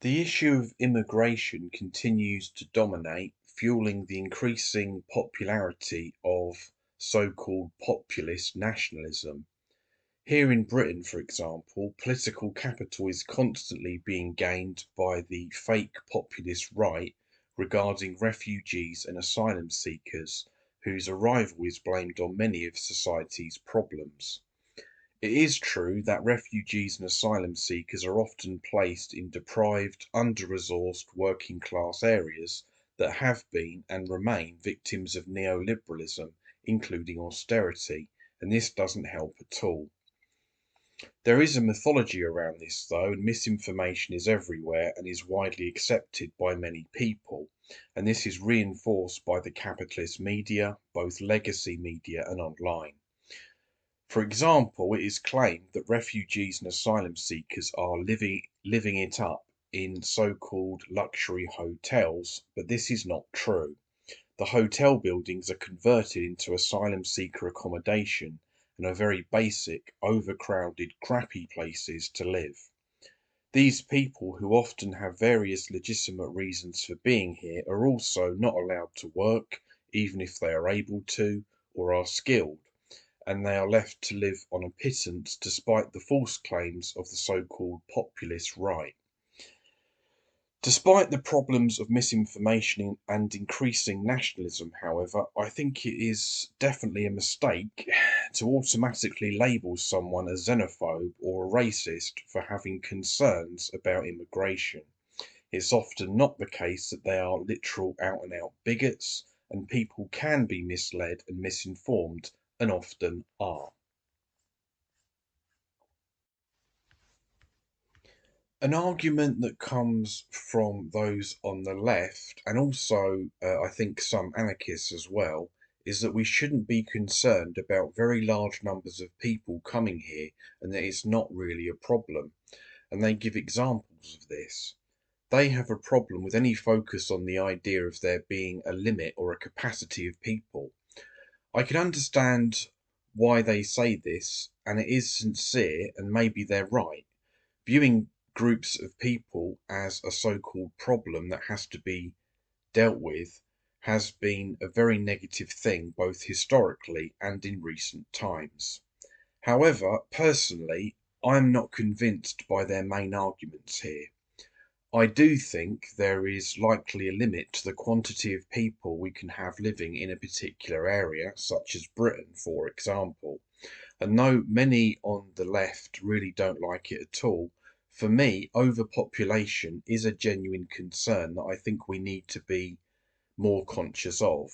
The issue of immigration continues to dominate, fueling the increasing popularity of so-called populist nationalism. Here in Britain, for example, political capital is constantly being gained by the fake populist right regarding refugees and asylum seekers, whose arrival is blamed on many of society's problems. It is true that refugees and asylum seekers are often placed in deprived, under-resourced working class areas that have been and remain victims of neoliberalism, including austerity, and this doesn't help at all. There is a mythology around this, though, and misinformation is everywhere and is widely accepted by many people. And this is reinforced by the capitalist media, both legacy media and online. For example, it is claimed that refugees and asylum seekers are living it up in so-called luxury hotels, but this is not true. The hotel buildings are converted into asylum seeker accommodation and are very basic, overcrowded, crappy places to live. These people, who often have various legitimate reasons for being here, are also not allowed to work, even if they are able to or are skilled, and they are left to live on a pittance despite the false claims of the so-called populist right. Despite the problems of misinformation and increasing nationalism, however, I think it is definitely a mistake to automatically label someone a xenophobe or a racist for having concerns about immigration. It's often not the case that they are literal out and out bigots, and people can be misled and misinformed, and often are. An argument that comes from those on the left, and also I think some anarchists as well, is that we shouldn't be concerned about very large numbers of people coming here and that it's not really a problem. And they give examples of this. They have a problem with any focus on the idea of there being a limit or a capacity of people. I can understand why they say this, and it is sincere, and maybe they're right. Viewing groups of people as a so-called problem that has to be dealt with has been a very negative thing both historically and in recent times. However, personally, I'm not convinced by their main arguments here. I do think there is likely a limit to the quantity of people we can have living in a particular area, such as Britain, for example. And though many on the left really don't like it at all, for me, overpopulation is a genuine concern that I think we need to be more conscious of.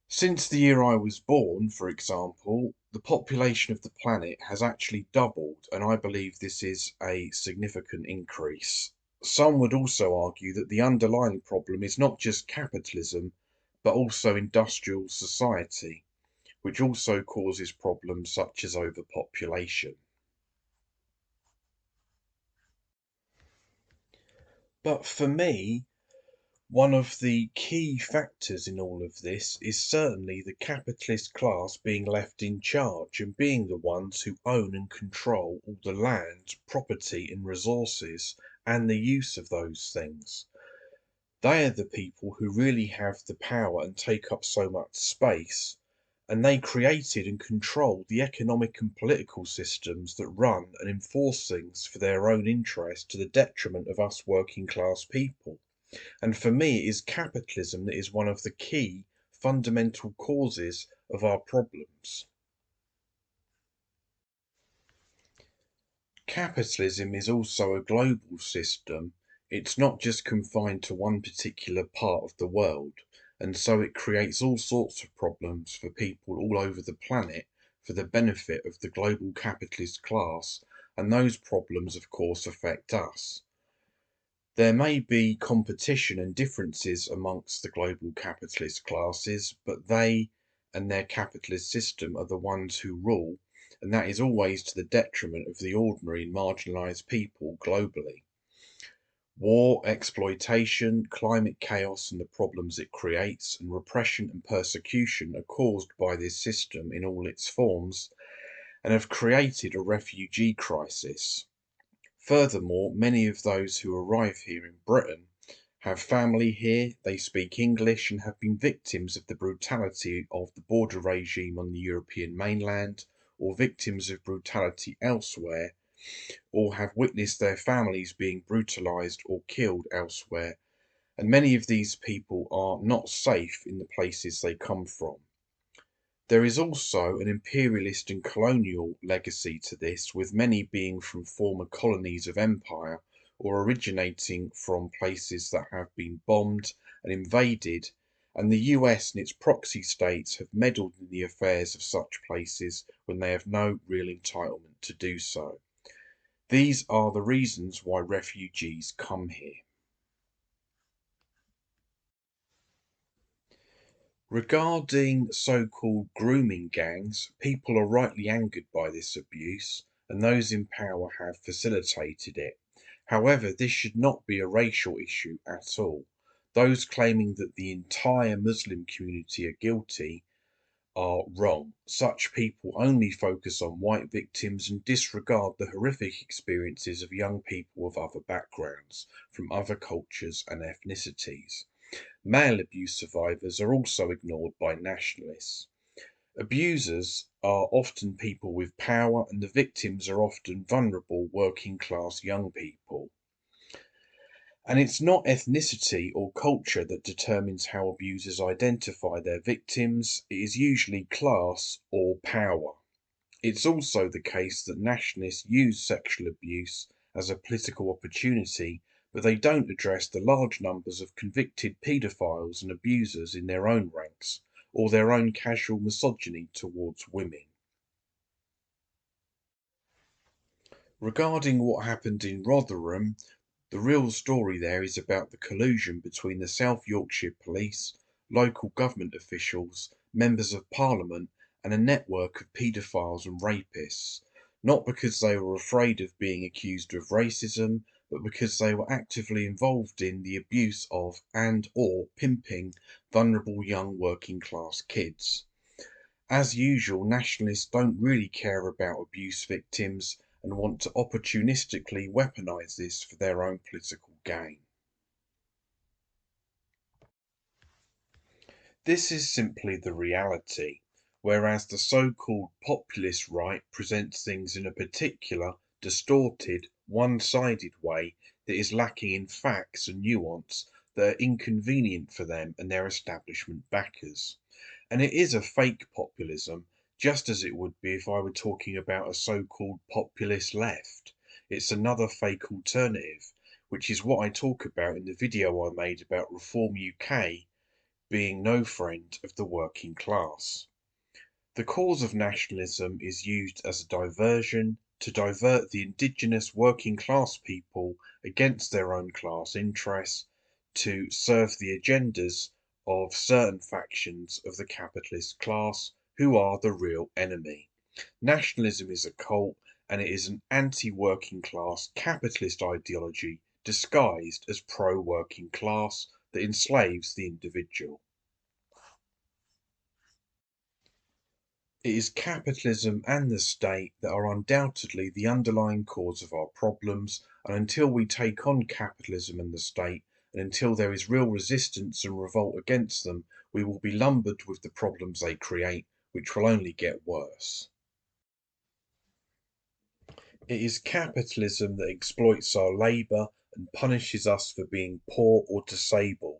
Since the year I was born, for example, the population of the planet has actually doubled, and I believe this is a significant increase. Some would also argue that the underlying problem is not just capitalism, but also industrial society, which also causes problems such as overpopulation. But for me, one of the key factors in all of this is certainly the capitalist class being left in charge and being the ones who own and control all the land, property, and resources and the use of those things. They are the people who really have the power and take up so much space, and they created and control the economic and political systems that run and enforce things for their own interest to the detriment of us working class people. And for me, it is capitalism that is one of the key fundamental causes of our problems. Capitalism is also a global system. It's not just confined to one particular part of the world, and so it creates all sorts of problems for people all over the planet for the benefit of the global capitalist class, and those problems, of course, affect us. There may be competition and differences amongst the global capitalist classes, but they and their capitalist system are the ones who rule, and that is always to the detriment of the ordinary and marginalised people globally. War, exploitation, climate chaos and the problems it creates, and repression and persecution are caused by this system in all its forms and have created a refugee crisis. Furthermore, many of those who arrive here in Britain have family here, they speak English, and have been victims of the brutality of the border regime on the European mainland, or victims of brutality elsewhere, or have witnessed their families being brutalized or killed elsewhere, and many of these people are not safe in the places they come from. There is also an imperialist and colonial legacy to this, with many being from former colonies of empire or originating from places that have been bombed and invaded, and the US and its proxy states have meddled in the affairs of such places when they have no real entitlement to do so. These are the reasons why refugees come here. Regarding so-called grooming gangs, people are rightly angered by this abuse, and those in power have facilitated it. However, this should not be a racial issue at all. Those claiming that the entire Muslim community are guilty are wrong. Such people only focus on white victims and disregard the horrific experiences of young people of other backgrounds, from other cultures and ethnicities. Male abuse survivors are also ignored by nationalists. Abusers are often people with power, and the victims are often vulnerable working class young people. And it's not ethnicity or culture that determines how abusers identify their victims, it is usually class or power. It's also the case that nationalists use sexual abuse as a political opportunity, but they don't address the large numbers of convicted paedophiles and abusers in their own ranks, or their own casual misogyny towards women. Regarding what happened in Rotherham, the real story there is about the collusion between the South Yorkshire Police, local government officials, members of Parliament, and a network of paedophiles and rapists, not because they were afraid of being accused of racism, but because they were actively involved in the abuse of and/or pimping vulnerable young working class kids. As usual, nationalists don't really care about abuse victims and want to opportunistically weaponize this for their own political gain. This is simply the reality, whereas the so-called populist right presents things in a particular, distorted, one-sided way that is lacking in facts and nuance that are inconvenient for them and their establishment backers. And it is a fake populism, just as it would be if I were talking about a so-called populist left. It's another fake alternative, which is what I talk about in the video I made about Reform UK being no friend of the working class. The cause of nationalism is used as a diversion to divert the indigenous working class people against their own class interests to serve the agendas of certain factions of the capitalist class who are the real enemy. Nationalism is a cult, and it is an anti-working class capitalist ideology disguised as pro-working class that enslaves the individual. It is capitalism and the state that are undoubtedly the underlying cause of our problems, and until we take on capitalism and the state, and until there is real resistance and revolt against them, we will be lumbered with the problems they create, which will only get worse. It is capitalism that exploits our labour and punishes us for being poor or disabled.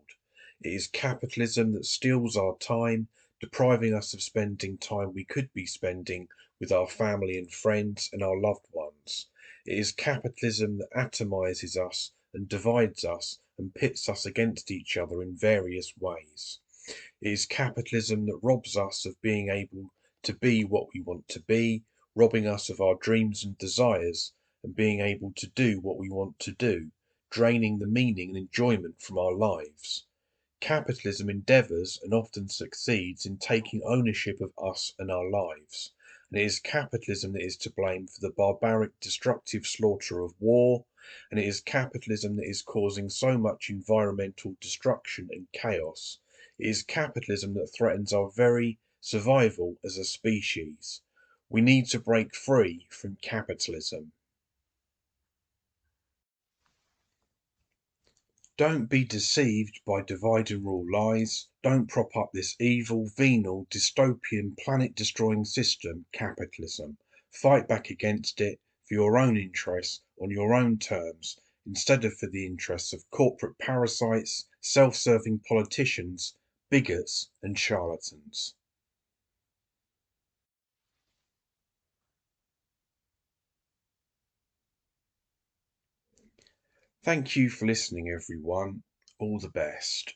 It is capitalism that steals our time, depriving us of spending time we could be spending with our family and friends and our loved ones. It is capitalism that atomizes us and divides us and pits us against each other in various ways. It is capitalism that robs us of being able to be what we want to be, robbing us of our dreams and desires, and being able to do what we want to do, draining the meaning and enjoyment from our lives. Capitalism endeavours and often succeeds in taking ownership of us and our lives. And it is capitalism that is to blame for the barbaric, destructive slaughter of war, and it is capitalism that is causing so much environmental destruction and chaos. It is capitalism that threatens our very survival as a species. We need to break free from capitalism. Don't be deceived by divide and rule lies. Don't prop up this evil, venal, dystopian, planet-destroying system, capitalism. Fight back against it for your own interests, on your own terms, instead of for the interests of corporate parasites, self-serving politicians, bigots and charlatans. Thank you for listening, everyone. All the best.